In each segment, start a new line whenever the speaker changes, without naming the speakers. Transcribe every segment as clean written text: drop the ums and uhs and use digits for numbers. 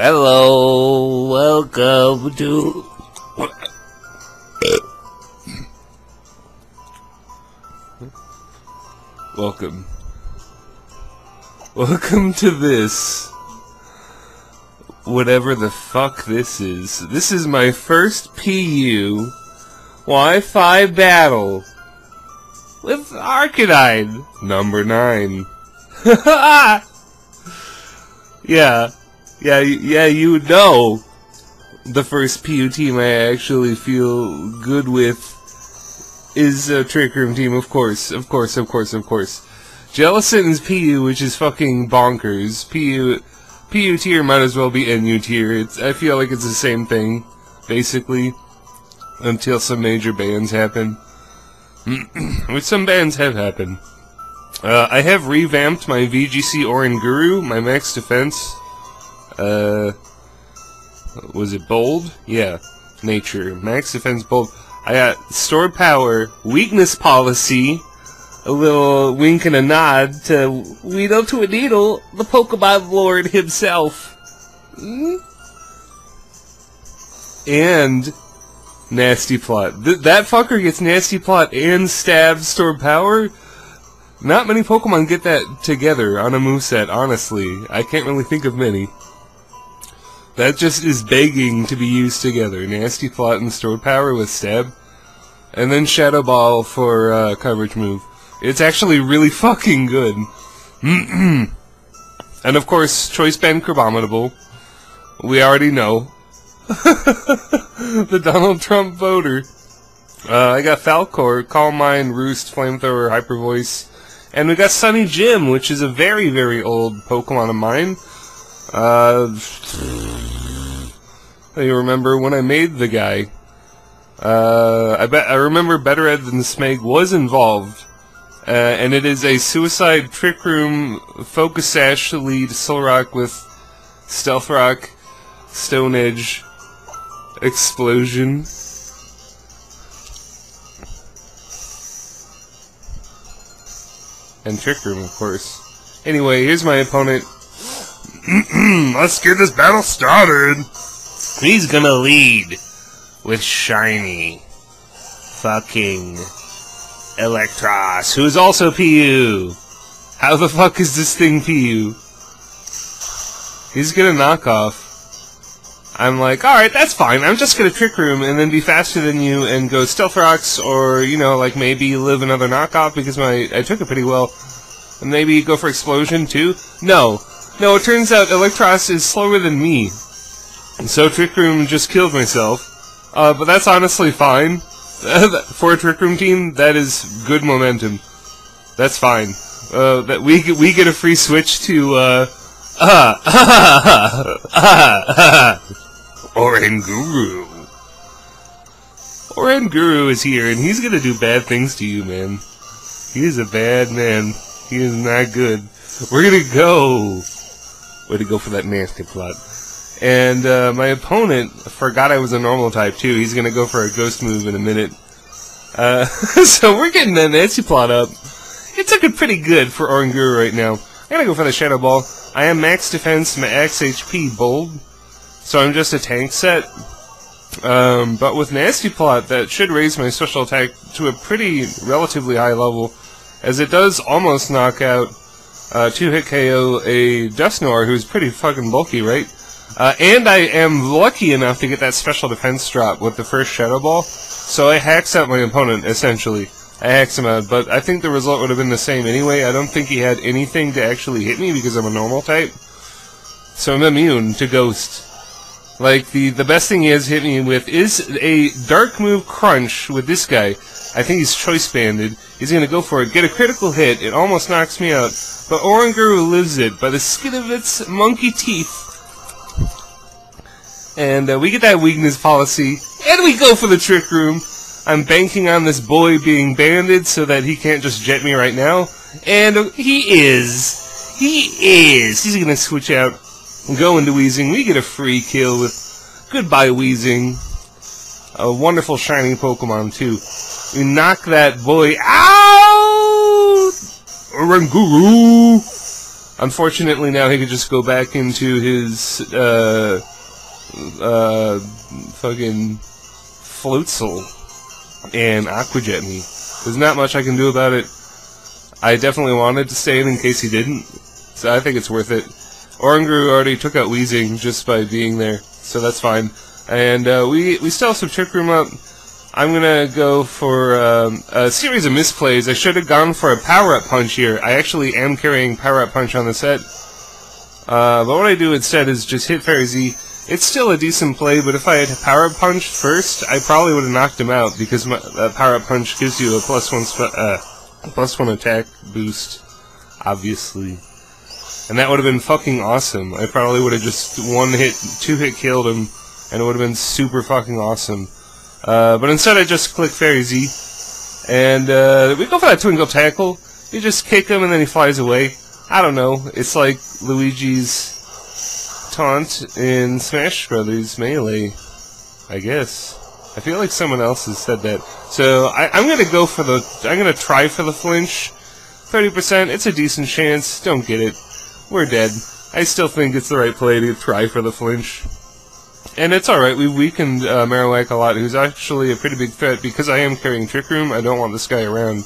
Hello, welcome to... Welcome to this. Whatever the fuck this is. This is my first PU Wi-Fi battle with Arcanine9. Yeah, you know the first PU team I actually feel good with is a Trick Room team, of course. Jellison's PU, which is fucking bonkers. PU tier might as well be NU tier. I feel like it's the same thing, basically, until some major bans happen. Which some bans have happened. I have revamped my VGC Oranguru, my max defense. Was it bold? Yeah. Nature. Max defense bold. I got stored power, weakness policy, a little wink and a nod to Weedle to a Needle, the Pokemon Lord himself. And Nasty Plot. That fucker gets Nasty Plot and Stab stored power? Not many Pokemon get that together on a moveset, honestly. I can't really think of many. That just is begging to be used together. Nasty Plot and stored power with Stab. And then Shadow Ball for coverage move. It's actually really fucking good. And of course, Choice Band Crabominable. We already know. The Donald Trump voter. I got Falcor, Calm Mind, Roost, Flamethrower, Hyper Voice. And we got Sunny Jim, which is a very, very old Pokemon of mine. You remember when I made the guy. I remember Better Ed than Smeg was involved. And it is a suicide Trick Room Focus Sash lead Solrock with Stealth Rock, Stone Edge, Explosion. And Trick Room, of course. Anyway, here's my opponent. Let's get this battle started. He's gonna lead with shiny fucking Electros, who is also PU. How the fuck is this thing PU? He's gonna knock off. I'm like, alright, that's fine. I'm just gonna Trick Room and then be faster than you and go Stealth Rocks, or, you know, like maybe live another knockoff because I took it pretty well. And maybe go for Explosion too? No, it turns out Electros is slower than me. So Trick Room just killed myself. But that's honestly fine. For a Trick Room team, that is good momentum. That's fine. That we get a free switch to Oranguru. Oranguru is here, and he's gonna do bad things to you, man. He is a bad man. He is not good. We're gonna go. Way to go for that Nasty Plot. And my opponent forgot I was a normal type too. He's gonna go for a ghost move in a minute. So we're getting that Nasty Plot up. It's looking pretty good for Oranguru right now. I gotta go for the Shadow Ball. I am max defense, max HP bold, so I'm just a tank set. But with Nasty Plot, that should raise my special attack to a pretty relatively high level, as it does almost knock out 2-hit KO a Dusknoir, who's pretty fucking bulky, right? And I am lucky enough to get that special defense drop with the first Shadow Ball, so I hacks out my opponent, essentially. I hacks him out, but I think the result would have been the same anyway. I don't think he had anything to actually hit me because I'm a normal type. So I'm immune to Ghost. Like, the best thing he has hit me with is a Dark Move Crunch with this guy. I think he's Choice Banded. He's gonna go for it, get a critical hit, it almost knocks me out, but Oranguru lives it by the skin of its monkey teeth. And we get that weakness policy, and we go for the Trick Room. I'm banking on this boy being banded so that he can't just jet me right now. And he is. He's gonna switch out and go into Weezing. We get a free kill with Goodbye Weezing. A wonderful shiny Pokemon too. We knock that boy out! Oranguru! Unfortunately, now he could just go back into his, fucking Floatzel and Aquajet me. There's not much I can do about it. I definitely wanted to stay in case he didn't, so I think it's worth it. Oranguru already took out Weezing just by being there, so that's fine. And we still have some Trick Room up. I'm gonna go for a series of misplays. I should have gone for a Power-Up Punch here. I actually am carrying Power-Up Punch on the set. But what I do instead is just hit Fairy Z. It's still a decent play, but if I had Power-Up Punch first, I probably would have knocked him out, because Power-Up Punch gives you a +1 attack boost, obviously. And that would have been fucking awesome. I probably would have just 2-hit killed him, and it would have been super fucking awesome. But instead I just click Fairy Z, and we go for that Twinkle Tackle. You just kick him and then he flies away. I don't know, it's like Luigi's taunt in Smash Brothers Melee, I guess. I feel like someone else has said that. So I'm gonna try for the flinch. 30%, it's a decent chance, don't get it. We're dead. I still think it's the right play to try for the flinch. And it's alright, we weakened Marowak a lot, who's actually a pretty big threat. Because I am carrying Trick Room, I don't want this guy around.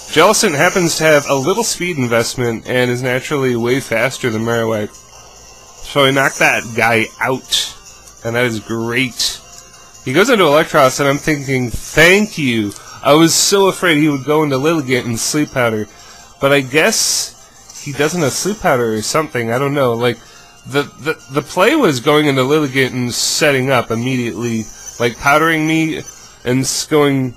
Jellicent happens to have a little speed investment, and is naturally way faster than Marowak. So I knocked that guy out, and that is great. He goes into Electros, and I'm thinking, thank you! I was so afraid he would go into Lilligant and Sleep Powder. But I guess he doesn't have Sleep Powder or something, I don't know, like... The play was going into Lilligant and setting up immediately, like powdering me and going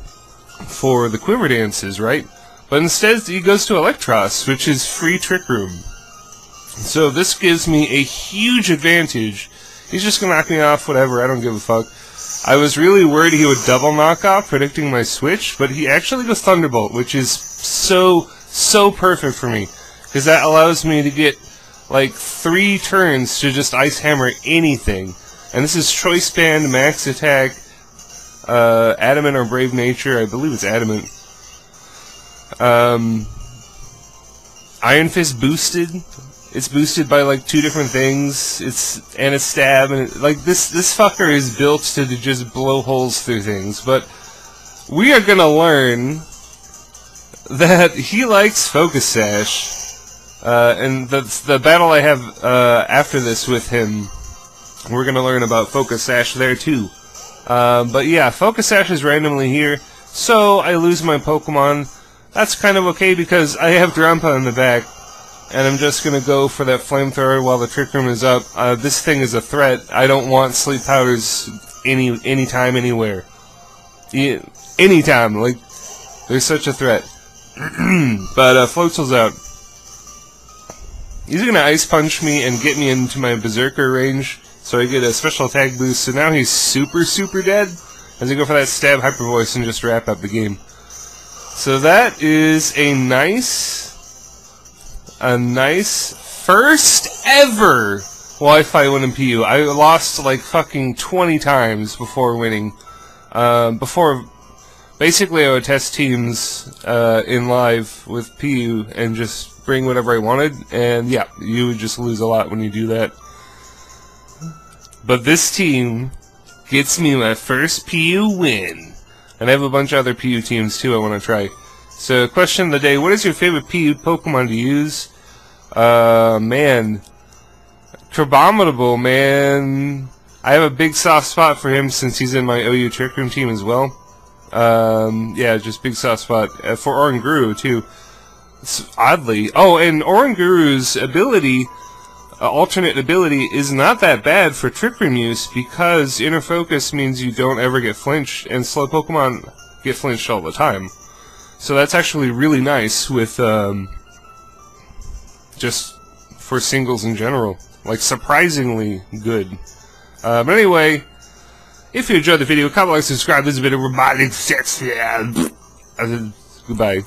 for the Quiver Dances, right? But instead he goes to Electros, which is free Trick Room. So this gives me a huge advantage. He's just gonna knock me off, whatever, I don't give a fuck. I was really worried he would double knock off, predicting my switch, but he actually goes Thunderbolt, which is so perfect for me. Because that allows me to get like 3 turns to just Ice Hammer anything. And this is Choice Band, Max Attack, Adamant or Brave Nature, I believe it's Adamant. Iron Fist boosted. It's boosted by like 2 different things. It's Stab, and like this fucker is built to just blow holes through things. But we are gonna learn that he likes Focus Sash. And the battle I have after this with him, we're gonna learn about Focus Sash there too. But yeah, Focus Sash is randomly here, so I lose my Pokemon. That's kind of okay because I have Drampa in the back, and I'm just gonna go for that Flamethrower while the Trick Room is up. This thing is a threat. I don't want Sleep Powders anytime, anywhere. Anytime, like, they're such a threat. But Floatzel's out. He's gonna Ice Punch me and get me into my Berserker range, so I get a special attack boost, so now he's super dead, as I go for that Stab Hyper Voice and just wrap up the game. So that is a nice first ever Wi-Fi win in PU. I lost like fucking 20 times before winning. Basically I would test teams in live with PU and just bring whatever I wanted, and yeah, you would just lose a lot when you do that. But this team gets me my first PU win. And I have a bunch of other PU teams too I want to try. So, question of the day, what is your favorite PU Pokemon to use? Man. Crabominable, man. I have a big soft spot for him since he's in my OU Trick Room team as well. Yeah, just big soft spot. For Oranguru too. Oddly. Oh, and Oranguru's ability, alternate ability, is not that bad for Trick Room use because Inner Focus means you don't ever get flinched, and slow Pokemon get flinched all the time. So that's actually really nice with, just for singles in general. Like, surprisingly good. But anyway, if you enjoyed the video, comment, like, subscribe. This has been a RobotnikIsSexy. Goodbye.